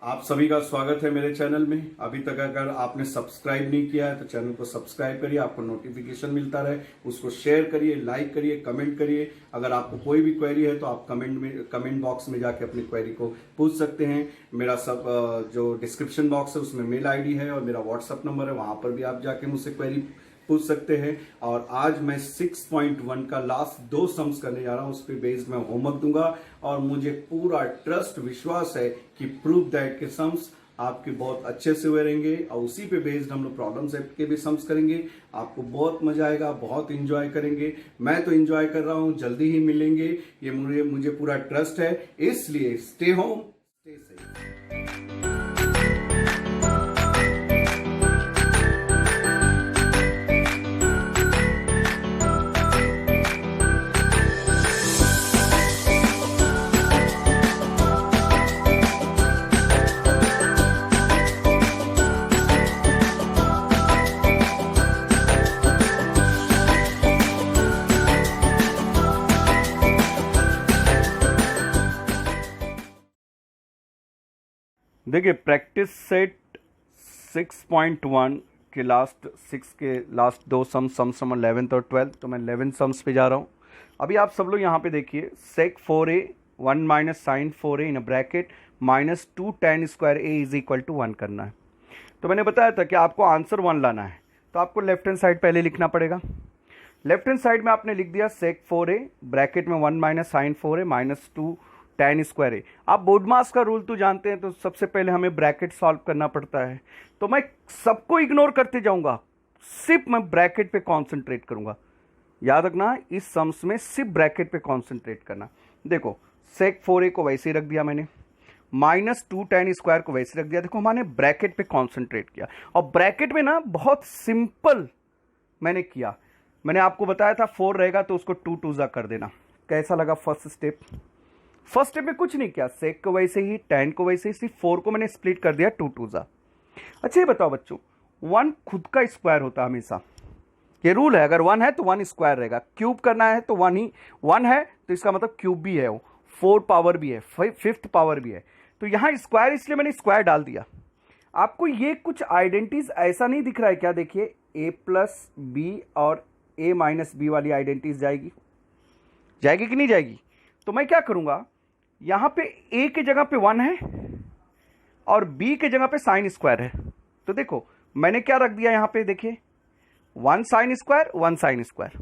आप सभी का स्वागत है मेरे चैनल में। अभी तक अगर आपने सब्सक्राइब नहीं किया है तो चैनल को सब्सक्राइब करिए, आपको नोटिफिकेशन मिलता रहे, उसको शेयर करिए, लाइक करिए, कमेंट करिए। अगर आपको कोई भी क्वेरी है तो आप कमेंट बॉक्स में जाके अपनी क्वेरी को पूछ सकते हैं। मेरा सब जो डिस्क्रिप्शन बॉक्स है उसमें मेल आईडी है और मेरा व्हाट्सअप नंबर है, वहां पर भी आप जाके मुझसे क्वेरी पूछ सकते हैं। और आज मैं 6.1 का लास्ट 2 सम्स करने जा रहा हूं, उस पर बेस्ड मैं होमवर्क दूंगा और मुझे पूरा ट्रस्ट विश्वास है कि प्रूव दैट के सम्स आपके बहुत अच्छे से हुए रहेंगे और उसी पे बेस्ड हम लोग प्रॉब्लम सेट के भी सम्स करेंगे। आपको बहुत मजा आएगा, बहुत इंजॉय करेंगे। मैं तो इंजॉय कर रहा हूं, जल्दी ही मिलेंगे, ये मुझे पूरा ट्रस्ट है। इसलिए स्टे होम, स्टे सेफ। देखिए, प्रैक्टिस सेट 6.1 के लास्ट 2 सम्स 11th और 12th, तो मैं 11 सम्स पे जा रहा हूँ। अभी आप सब लोग यहाँ पे देखिए, sec 4a 1 minus sign 4a in bracket minus 2 tan square a is equal to 1 करना है। तो मैंने बताया था कि आपको आंसर 1 लाना है, तो आपको लेफ्ट हैंड साइड पहले लिखना पड़ेगा। लेफ्ट हैंड साइड में आपने लिख दिया sec 4a ब्रैकेट में 1 minus sign 4a minus 2 tan square a. आप बोर्ड मास का रूल तो जानते हैं, तो सबसे पहले हमें ब्रैकेट सॉल्व करना पड़ता है। तो मैं सबको इग्नोर करते जाऊंगा, सिर्फ मैं ब्रैकेट पे कॉन्सेंट्रेट करूंगा। याद रखना, इस सम्स में सिर्फ ब्रैकेट पे कॉन्सेंट्रेट करना। देखो, sec 4a को वैसे ही रख दिया मैंने, माइनस 2 tan स्क्वायर को वैसे रख दिया। देखो, मैंने ब्रैकेट पे कॉन्सेंट्रेट किया और ब्रैकेट में ना बहुत सिंपल मैंने किया। मैंने आपको बताया था 4 रहेगा तो उसको 2 2 कर देना। कैसा लगा फर्स्ट स्टेप? फर्स्ट स्टेप में कुछ नहीं किया, सेक को वैसे ही, tan को वैसे ही, सिर्फ 4 को मैंने स्प्लिट कर दिया 2 2। अच्छा, ये बताओ बच्चों, 1 खुद का स्क्वायर होता है हमेशा, ये रूल है। अगर 1 है तो 1 स्क्वायर रहेगा। क्यूब करना है तो 1 ही, 1 है तो इसका मतलब क्यूब भी है, वो 4 पावर भी है, 5th पावर भी है। तो यहाँ स्क्वायर, इसलिए मैंने स्क्वायर डाल दिया। आपको ये कुछ आइडेंटिटीज ऐसा नहीं दिख रहा है क्या? देखिए, a प्लस बी और a माइनस बी वाली आइडेंटिटीज जाएगी कि नहीं जाएगी? तो मैं क्या करूंगा, यहां पे a के जगह पे 1 है और b के जगह पे साइन स्क्वायर है। तो देखो, मैंने क्या रख दिया यहां पे, देखिए 1 साइन स्क्वायर 1 साइन स्क्वायर।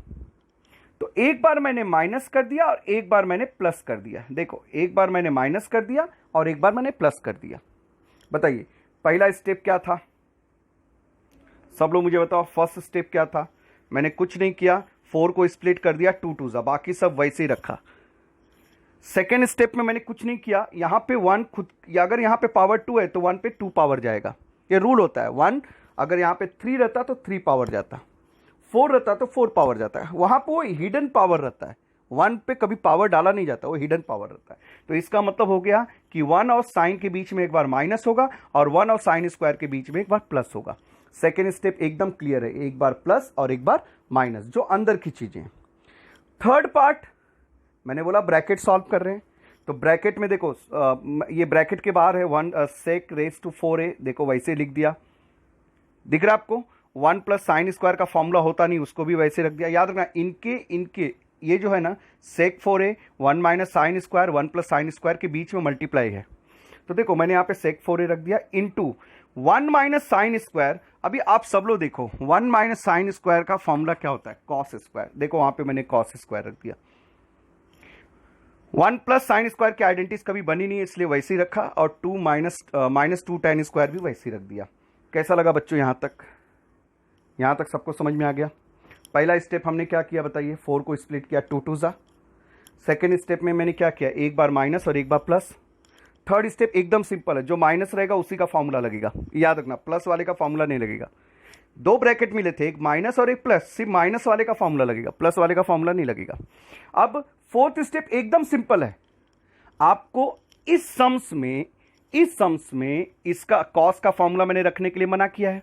तो एक बार मैंने माइनस कर दिया और एक बार मैंने प्लस कर दिया। देखो, एक बार मैंने माइनस कर दिया और एक बार मैंने प्लस कर दिया। बताइए, पहला स्टेप क्या था? सब लोग मुझे बताओ, फर्स्ट स्टेप क्या था? मैंने कुछ नहीं किया, 4 को स्प्लिट कर दिया 2 2, बाकी सब वैसे ही रखा। सेकेंड स्टेप में मैंने कुछ नहीं किया, यहां पे 1 खुद, अगर यहां पे पावर 2 है तो 1 पे 2 पावर जाएगा। ये रूल होता है। 1 अगर यहां पे 3 रहता तो 3 पावर जाता, 4 रहता तो 4 पावर जाता है। वहां पे वो हिडन पावर रहता है, 1 पे कभी पावर डाला नहीं जाता, वो हिडन पावर रहता है। तो इसका मतलब हो गया कि 1 और साइन के बीच में एक बार माइनस होगा और 1 और साइन स्क्वायर के बीच में एक बार प्लस होगा। सेकेंड स्टेप एकदम क्लियर है, एक बार प्लस और एक बार माइनस, जो अंदर की चीजें। थर्ड पार्ट, मैंने बोला ब्रैकेट सॉल्व कर रहे हैं, तो ब्रैकेट में देखो, ये ब्रैकेट के बाहर है 1 sec raised to 4a, देखो वैसे लिख दिया। दिख रहा है आपको? 1 प्लस साइन स्क्वायर का फॉर्मूला होता नहीं, उसको भी वैसे रख दिया। याद रखना, इनके ये जो है ना, sec 4a 1 minus sine square 1 plus sine square के बीच में मल्टीप्लाई है। तो देखो, मैंने यहाँ पे sec 4a रख दिया इंटू 1 माइनस साइन स्क्वायर। अभी आप सब लोग देखो, 1 माइनस साइन स्क्वायर का फॉर्मूला क्या होता है? Cos square. देखो, वहां पे मैंने कॉस स्क्वायर रख दिया। 1 प्लस साइन स्क्वायर की आइडेंटिटीज कभी बनी नहीं है, इसलिए वैसे ही रखा, और 2 माइनस 2 tan स्क्वायर भी वैसे ही रख दिया। कैसा लगा बच्चों? यहां तक सबको समझ में आ गया? पहला स्टेप हमने क्या किया बताइए? 4 को स्प्लिट किया 2 2। सेकेंड स्टेप में मैंने क्या किया? एक बार माइनस और एक बार प्लस। थर्ड स्टेप एकदम सिंपल है, जो माइनस रहेगा उसी का फॉर्मूला लगेगा। याद रखना, प्लस वाले का फॉर्मूला नहीं लगेगा। 2 ब्रैकेट मिले थे, एक माइनस और एक प्लस, सिर्फ माइनस वाले का फॉर्मूला लगेगा, प्लस वाले का फॉर्मूला नहीं लगेगा। अब फोर्थ स्टेप एकदम सिंपल है, आपको इस सम्स में इसका कॉस का फॉर्मूला मैंने रखने के लिए मना किया है।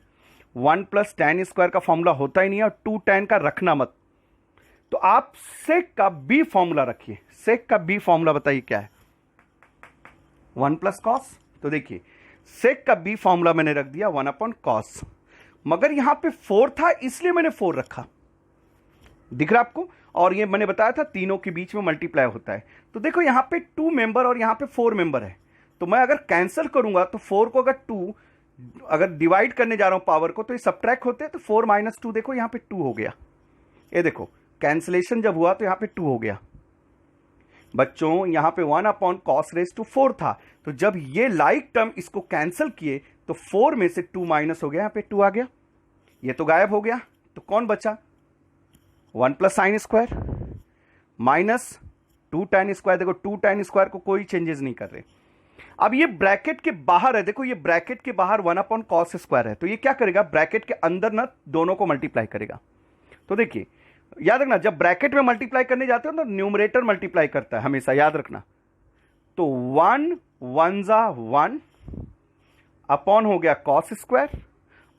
1 प्लस tan स्क्वायर का फॉर्मूला होता ही नहीं है और 2 tan का रखना मत। तो आप सेक का बी फॉर्मूला रखिए। सेक का बी फॉर्मूला बताइए क्या है? 1 प्लस कॉस। तो देखिए, सेक का बी फॉर्मूला मैंने रख दिया 1/cos, मगर यहां पे 4 था इसलिए मैंने 4 रखा, दिख रहा आपको। और ये मैंने बताया था तीनों के बीच में मल्टीप्लाई होता है। तो देखो यहां पे 2 मेंबर और यहां पे 4 मेंबर है, तो मैं अगर कैंसिल करूंगा तो 4 को अगर 2 अगर डिवाइड करने जा रहा हूं पावर को तो ये सबट्रैक्ट होते हैं, तो 4 - 2 देखो यहां पे 2 हो गया। ये देखो कैंसिलेशन जब हुआ तो यहां पे 2 हो गया बच्चों। यहां पे 1/cos⁴ था, तो जब ये लाइक टर्म इसको कैंसिल किए तो 4 में से 2 माइनस हो गया, यहां पे 2 आ गया, ये तो गायब हो गया। तो कौन बचा? 1 + sin² माइनस 2 tan²। देखो 2 tan² को कोई चेंजेस नहीं कर रहे। अब ये ब्रैकेट के बाहर है, देखो ये ब्रैकेट के बाहर 1/cos² है, तो ये क्या करेगा ब्रैकेट के अंदर ना दोनों को मल्टीप्लाई करेगा। तो देखिए याद रखना, जब ब्रैकेट में मल्टीप्लाई करने जाते हो तो न्यूमरेटर मल्टीप्लाई करता है हमेशा, याद रखना। तो 1 1 1 अपॉन हो गया cos²,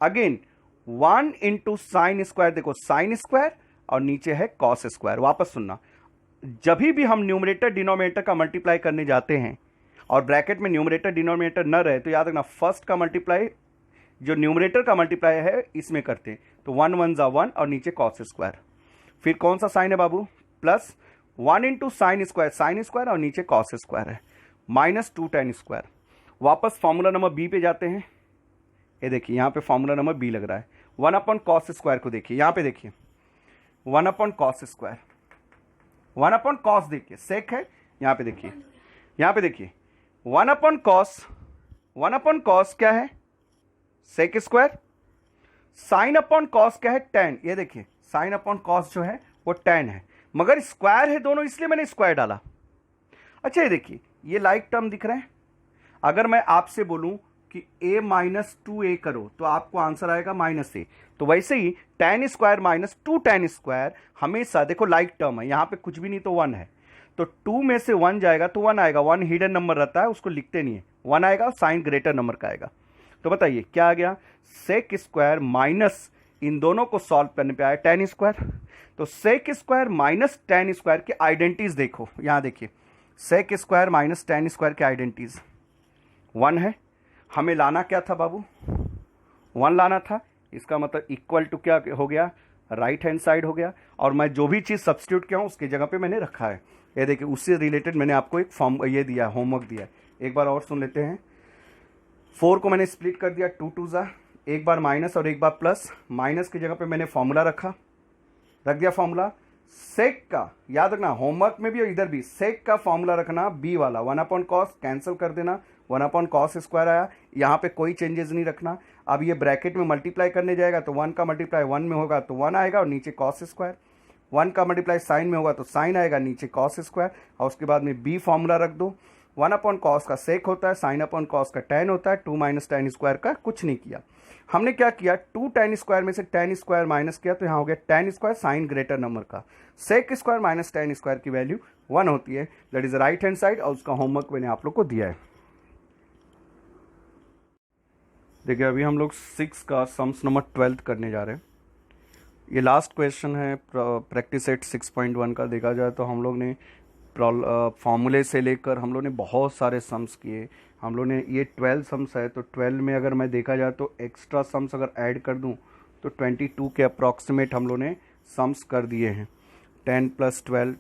अगेन 1 × sin², देखो sin² और नीचे है cos²। वापस सुनना, जब भी हम न्यूमरेटर डिनोमिनेटर का मल्टीप्लाई करने जाते हैं और ब्रैकेट में न्यूमरेटर डिनोमिनेटर न रहे, तो याद रखना फर्स्ट का मल्टीप्लाई जो न्यूमरेटर का मल्टीप्लाई है इसमें करते हैं। तो 1 1 1 और नीचे cos²। फिर कौन सा साइन है बाबू? प्लस 1 × sin² और नीचे cos² है, माइनस 2 tan²। वापस फॉर्मूला नंबर बी पे जाते हैं। ये देखिए यहां पे फॉर्मूला नंबर बी लग रहा है। 1/cos² को देखिए, यहां पे देखिए 1/cos², 1/cos देखिए सेक है, यहां पे देखिए, यहां पे देखिए 1/cos क्या है? sec²। sin/cos क्या है? tan। ये देखिए sin/cos जो है वो tan है, मगर स्क्वायर है दोनों, इसलिए मैंने स्क्वायर डाला। अच्छा ये देखिए ये लाइक टर्म दिख रहे हैं। अगर मैं आपसे बोलूं कि a - 2a करो तो आपको आंसर आएगा -a। तो वैसे ही tan² - 2 tan² हमेशा देखो लाइक टर्म है, यहां पे कुछ भी नहीं तो 1 है, तो 2 में से 1 जाएगा तो 1 आएगा। 1 हिडन नंबर रहता है, उसको लिखते नहीं है, 1 आएगा, साइन ग्रेटर नंबर का आएगा। तो बताइए क्या आ गया? sec² माइनस इन दोनों को सॉल्व करने पे आया tan²। तो sec² - tan² की आइडेंटिटीज देखो, यहां देखिए sec² - tan² की आइडेंटिटीज 1 है। हमें लाना क्या था बाबू? 1 लाना था। इसका मतलब इक्वल टू क्या हो गया? राइट हैंड साइड हो गया। और मैं जो भी चीज़ सब्स्टिट्यूट किया हूँ उसकी जगह पे मैंने रखा है। ये देखिए उससे रिलेटेड मैंने आपको एक फॉर्म ये दिया, होमवर्क दिया है, एक बार और सुन लेते हैं। 4 को मैंने स्प्लिट कर दिया 2 2 ज़ा, एक बार माइनस और एक बार प्लस। माइनस की जगह पे मैंने फॉर्मूला रख दिया फॉर्मूला सेक का। याद रखना होमवर्क में भी और इधर भी सेक का फॉर्मूला रखना, बी वाला 1/cos कैंसिल कर देना, 1/cos² आया। यहाँ पे कोई चेंजेस नहीं रखना। अब ये ब्रैकेट में मल्टीप्लाई करने जाएगा तो 1 का मल्टीप्लाई 1 में होगा तो 1 आएगा और नीचे cos²। 1 का मल्टीप्लाई साइन में होगा तो साइन आएगा, नीचे cos²। और उसके बाद में बी फॉर्मूला रख दो। 1/cos का सेक होता है, sin/cos का tan होता है, 2 - tan² का कुछ नहीं किया। हमने क्या किया? 2 tan² में से tan² माइनस किया तो यहाँ हो गया tan² साइन ग्रेटर नंबर का। sec² - tan² की वैल्यू 1 होती है, that is right hand side. और उसका होमवर्क मैंने आप लोग को दिया है। देखिए अभी हम लोग 6 का सम्स नंबर 12 करने जा रहे हैं। ये लास्ट क्वेश्चन है प्रैक्टिस सेट 6.1 का। देखा जाए तो हम लोग ने फॉर्मूले से लेकर हम लोग ने बहुत सारे सम्स किए। हम लोग ने ये 12 सम्स है, तो 12 में अगर मैं देखा जाए तो एक्स्ट्रा सम्स अगर ऐड कर दूं तो 22 के अप्रॉक्सीमेट हम लोग ने सम्स कर दिए हैं। 10 + 12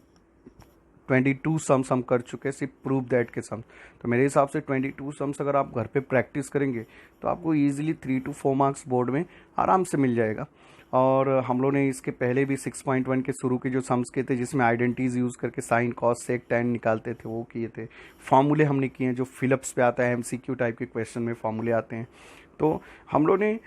22 सम्स हम कर चुके हैं, सिर्फ प्रूव दैट के सम्स। तो मेरे हिसाब से 22 सम्स अगर आप घर पे प्रैक्टिस करेंगे तो आपको ईजिली 3 to 4 मार्क्स बोर्ड में आराम से मिल जाएगा। और हम लोग ने इसके पहले भी 6.1 के शुरू के जो सम्स किए थे जिसमें आइडेंटिटीज यूज़ करके साइन कॉस सेक टैन निकालते थे वो किए थे। फॉर्मूले हमने किए हैं जो फिलअप्स पे आता है, MCQ टाइप के क्वेश्चन में फॉर्मूले आते हैं। तो हम लोग ने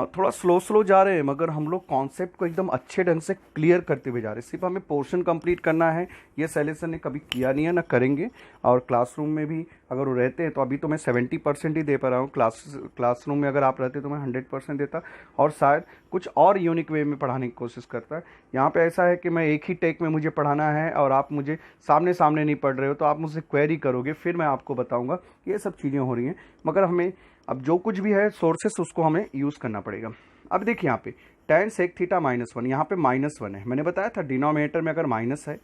थोड़ा स्लो जा रहे हैं, मगर हम लोग कॉन्सेप्ट को एकदम अच्छे ढंग से क्लियर करते हुए जा रहे हैं। सिर्फ हमें पोर्शन कंप्लीट करना है। ये सैलेसन ने कभी किया नहीं है, ना करेंगे। और क्लासरूम में भी अगर वो रहते हैं तो अभी तो मैं 70% ही दे पा रहा हूँ। क्लासरूम में अगर आप रहते तो मैं 100% देता, और शायद कुछ और यूनिक वे में पढ़ाने की कोशिश करता है। यहाँ पे ऐसा है कि मैं एक ही टेक में मुझे पढ़ाना है और आप मुझे सामने सामने नहीं पढ़ रहे हो, तो आप मुझसे क्वेरी करोगे, फिर मैं आपको बताऊँगा ये सब चीज़ें हो रही हैं। मगर हमें अब जो कुछ भी है सोर्सेस उसको हमें यूज़ करना पड़ेगा। अब देखिए यहाँ पे tan sec थीटा -1, यहाँ पे -1 है। मैंने बताया था डिनोमिनेटर में अगर माइनस है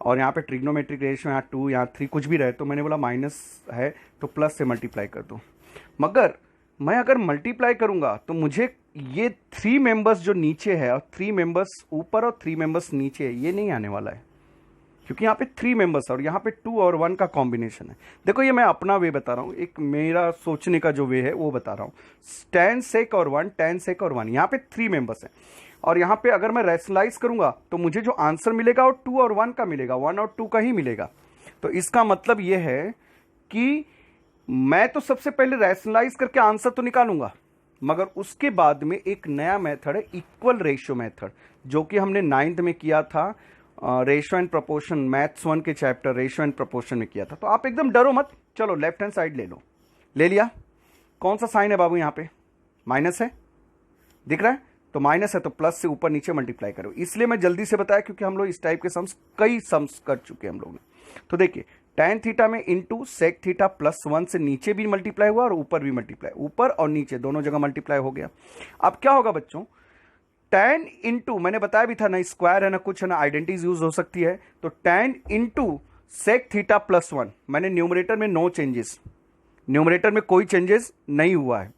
और यहाँ पे ट्रिग्नोमेट्रिक रेशियो यहाँ 2 यहाँ 3 कुछ भी रहे तो मैंने बोला माइनस है तो प्लस से मल्टीप्लाई कर दो। मगर मैं अगर मल्टीप्लाई करूंगा तो मुझे ये 3 मेंबर्स जो नीचे है और 3 मेंबर्स ऊपर और 3 मेंबर्स नीचे है, ये नहीं आने वाला है, क्योंकि यहाँ पे 3 मेंबर्स और यहाँ पे 2 और 1 का कॉम्बिनेशन है। देखो ये मैं अपना वे बता रहा हूँ, एक मेरा सोचने का जो वे है वो बता रहा हूँ। 10 sec और 1, 10 sec और 1, यहाँ पे 3 मेंबर्स हैं और यहाँ पे अगर मैं रैशनलाइज करूंगा तो मुझे जो आंसर मिलेगा वो 2 और 1 का मिलेगा, 1 और 2 का ही मिलेगा। तो इसका मतलब ये है कि मैं तो सबसे पहले रैशनलाइज करके आंसर तो निकालूंगा, मगर उसके बाद में एक नया मेथड है इक्वल रेशियो मेथड, जो कि हमने 9th में किया था, रेशियो एंड प्रोपोर्शन, मैथ्स 1 के चैप्टर रेशियो एंड प्रोपोर्शन में किया था। तो आप एकदम डरो मत, चलो लेफ्ट हैंड साइड ले लो। ले लिया? कौन सा साइन है बाबू यहाँ पे? माइनस है, दिख रहा है? तो माइनस है तो प्लस से ऊपर नीचे मल्टीप्लाई करो। इसलिए मैं जल्दी से बताया क्योंकि हम लोग इस टाइप के सम्स कई सम्स कर चुके हैं हम लोग ने। तो देखिए tan थीटा में इंटू सेक थीटा प्लस 1 से नीचे भी मल्टीप्लाई हुआ और ऊपर भी मल्टीप्लाई, ऊपर और नीचे दोनों जगह मल्टीप्लाई हो गया। अब क्या होगा बच्चों? tan इंटू, मैंने बताया भी था ना स्क्वायर है ना कुछ है ना आइडेंटिटीज यूज हो सकती है, तो tan into sec theta plus 1, मैंने न्यूमरेटर में नो चेंजेस, न्यूमरेटर में कोई चेंजेस नहीं हुआ है।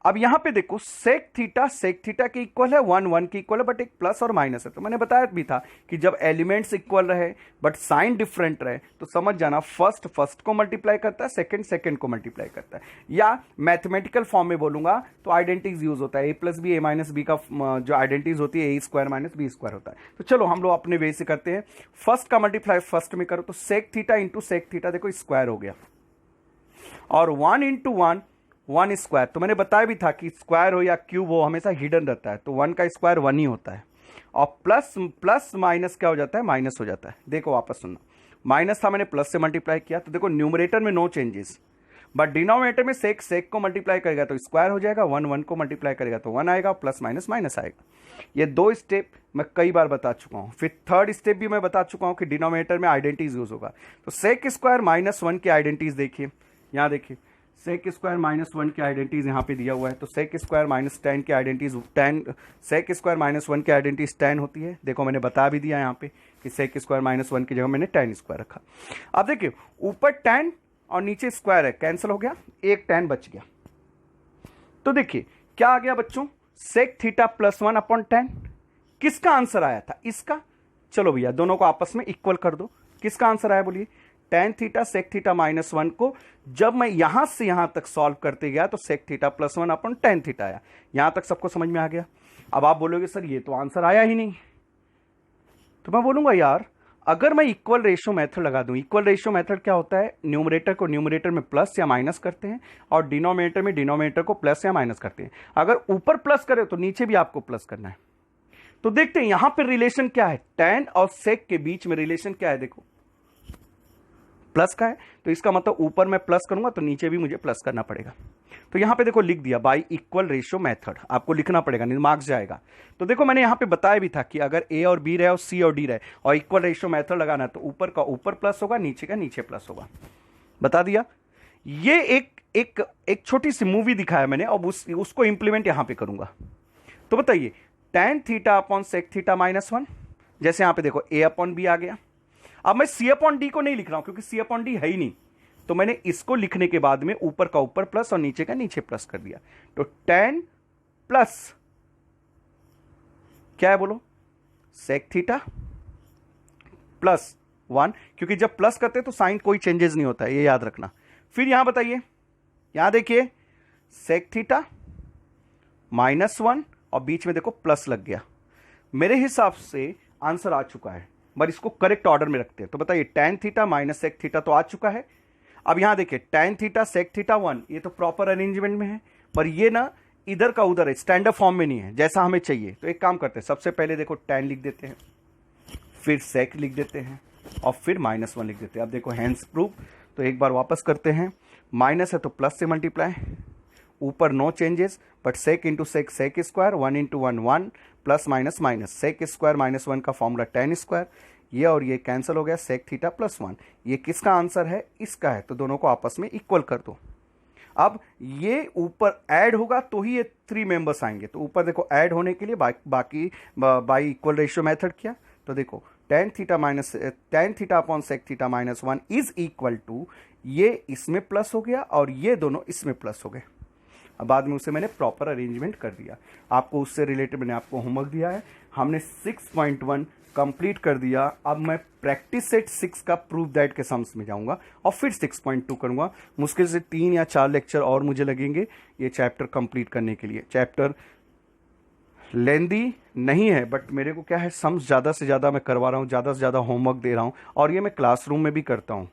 अब यहां पे देखो सेक थीटा के इक्वल है, 1 1 के इक्वल है, बट एक प्लस और माइनस है। तो मैंने बताया भी था कि जब एलिमेंट्स इक्वल रहे बट साइन डिफरेंट रहे तो समझ जाना फर्स्ट को मल्टीप्लाई करता है, सेकंड को मल्टीप्लाई करता है, या मैथमेटिकल फॉर्म में बोलूंगा तो आइडेंटिटीज यूज होता है, a plus B, a minus B का जो आइडेंटिटीज होती है a square minus B square होता है। तो चलो हम लोग अपने वे से करते हैं। फर्स्ट का मल्टीप्लाई फर्स्ट में करो तो sec theta into sec theta, देखो स्क्वायर हो गया, और 1 इंटू 1 1 स्क्वायर। तो मैंने बताया भी था कि स्क्वायर हो या क्यूब हो हमेशा हिडन रहता है, तो 1 का स्क्वायर 1 ही होता है, और प्लस माइनस क्या हो जाता है? माइनस हो जाता है। देखो वापस सुनना, माइनस था मैंने प्लस से मल्टीप्लाई किया, तो देखो न्यूमरेटर में नो चेंजेस, बट डिनोमिनेटर में सेक को मल्टीप्लाई करेगा तो स्क्वायर हो जाएगा, 1 1 को मल्टीप्लाई करेगा तो 1 आएगा, प्लस माइनस माइनस आएगा। ये 2 स्टेप मैं कई बार बता चुका हूं। फिर थर्ड स्टेप भी मैं बता चुका हूं कि डिनोमिनेटर में आइडेंटिटीज यूज होगा। तो सेक स्क्वायर माइनस 1 की आइडेंटिटीज देखिए, यहां देखिए सेक स्क्वायर माइनस 1 की आइडेंटिटीज यहाँ पे दिया हुआ है, तो सेक स्क्वायर माइनस 10 की आइडेंटिटीज 10, सेक स्क्वायर माइनस 1 की आइडेंटिटीज 10 होती है। देखो मैंने बता भी दिया यहाँ पे कि सेक स्क्वायर माइनस 1 की जगह मैंने 10 स्क्वायर रखा। अब देखिए ऊपर 10 और नीचे स्क्वायर है, कैंसिल हो गया, एक 10 बच गया। तो देखिए क्या आ गया बच्चों? Sec theta plus 1 upon 10। किसका आंसर आया था? इसका। चलो भैया दोनों को आपस में इक्वल कर दो। किसका आंसर आया बोलिए? tan theta sec theta minus 1 को जब मैं यहां से यहां तक सॉल्व करते गया तो sec theta plus 1 upon tan theta आया। यहां तक सबको समझ में आ गया? अब आप बोलोगे सर ये तो आंसर आया ही नहीं, तो मैं बोलूंगा यार अगर मैं इक्वल रेशियो मेथड लगा दूं, इक्वल रेशियो मेथड क्या होता है? न्यूमरेटर को न्यूमरेटर में प्लस या माइनस करते हैं और डिनोमिनेटर में डिनोमिनेटर को प्लस या माइनस करते हैं। अगर ऊपर प्लस करे तो नीचे भी आपको प्लस करना है। तो देखते हैं यहां पर रिलेशन क्या है, tan और सेक के बीच में रिलेशन क्या है? देखो प्लस का है, तो इसका मतलब ऊपर मैं प्लस करूंगा तो नीचे भी मुझे प्लस करना पड़ेगा। तो यहां पे देखो लिख दिया बाय इक्वल रेशियो मेथड, आपको लिखना पड़ेगा नहीं मार्क्स जाएगा। तो देखो मैंने यहां पे बताया भी था कि अगर a और b रहे और c और d रहे और इक्वल रेशियो मेथड लगाना है तो ऊपर का ऊपर प्लस होगा, नीचे का नीचे प्लस होगा, बता दिया। ये एक छोटी सी मूवी दिखाया मैंने, अब उसको इंप्लीमेंट यहां पे करूंगा। तो बताइए tan theta upon sec theta minus 1, जैसे यहां पे देखो a अपॉन b आ गया। अब मैं c अपॉन डी को नहीं लिख रहा हूं क्योंकि c अपॉन डी है ही नहीं, तो मैंने इसको लिखने के बाद में ऊपर का ऊपर प्लस और नीचे का नीचे प्लस कर दिया। तो tan प्लस क्या है बोलो? सेक थीटा प्लस 1, क्योंकि जब प्लस करते तो साइन कोई चेंजेस नहीं होता है, ये याद रखना। फिर यहां बताइए, यहां देखिए सेक थीटा माइनस 1 और बीच में देखो प्लस लग गया। मेरे हिसाब से आंसर आ चुका है, पर इसको करेक्ट ऑर्डर में रखते हैं। तो बताइए tan theta minus sec theta तो आ चुका है। अब यहां देखिए tan थीटा सेक थीटा 1, ये तो प्रॉपर अरेंजमेंट में है, पर ये ना इधर का उधर है, स्टैंडर्ड फॉर्म में नहीं है जैसा हमें चाहिए। तो एक काम करते हैं, सबसे पहले देखो tan लिख देते हैं, फिर सेक लिख देते हैं और फिर माइनस 1 लिख देते हैं। अब देखो हैंस प्रूफ। तो एक बार वापस करते हैं, माइनस है तो प्लस से मल्टीप्लाई, ऊपर no changes, but sec into sec sec square, 1 into 1 1, plus minus minus, sec square minus 1 का फॉर्मूला tan स्क्वायर, ये और ये कैंसिल हो गया, सेक थीटा प्लस 1। ये किसका आंसर है? इसका है। तो दोनों को आपस में इक्वल कर दो। अब ये ऊपर ऐड होगा तो ही ये 3 मेंबर्स आएंगे। तो ऊपर देखो ऐड होने के लिए बाकी बाई इक्वल रेशियो मेथड किया। तो देखो tan theta upon sec theta minus 1 is equal to ये इसमें प्लस हो गया और ये दोनों इसमें प्लस हो गए। अब बाद में उसे मैंने प्रॉपर अरेंजमेंट कर दिया। आपको उससे रिलेटेड मैंने आपको होमवर्क दिया है, हमने 6.1 कंप्लीट कर दिया। अब मैं प्रैक्टिस सेट 6 का प्रूफ दैट के सम्स में जाऊंगा और फिर 6.2 करूंगा। मुश्किल से 3 या 4 लेक्चर और मुझे लगेंगे ये चैप्टर कंप्लीट करने के लिए। चैप्टर लेंदी नहीं है, बट मेरे को क्या है, सम्स ज़्यादा से ज़्यादा मैं करवा रहा हूँ, ज़्यादा से ज़्यादा होमवर्क दे रहा हूँ, और ये मैं क्लासरूम में भी करता हूँ।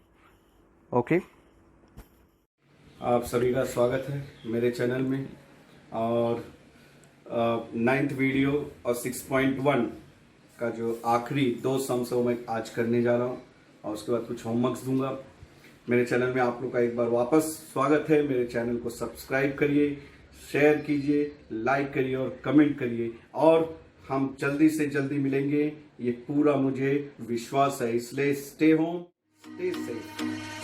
ओके, आप सभी का स्वागत है मेरे चैनल में। और 9th वीडियो और 6.1 का जो आखिरी 2 सम्स है वो मैं आज करने जा रहा हूँ, और उसके बाद कुछ होमवर्क्स दूंगा। मेरे चैनल में आप लोग का एक बार वापस स्वागत है। मेरे चैनल को सब्सक्राइब करिए, शेयर कीजिए, लाइक करिए और कमेंट करिए, और हम जल्दी से जल्दी मिलेंगे, ये पूरा मुझे विश्वास है। इसलिए स्टे होम, स्टे सेफ।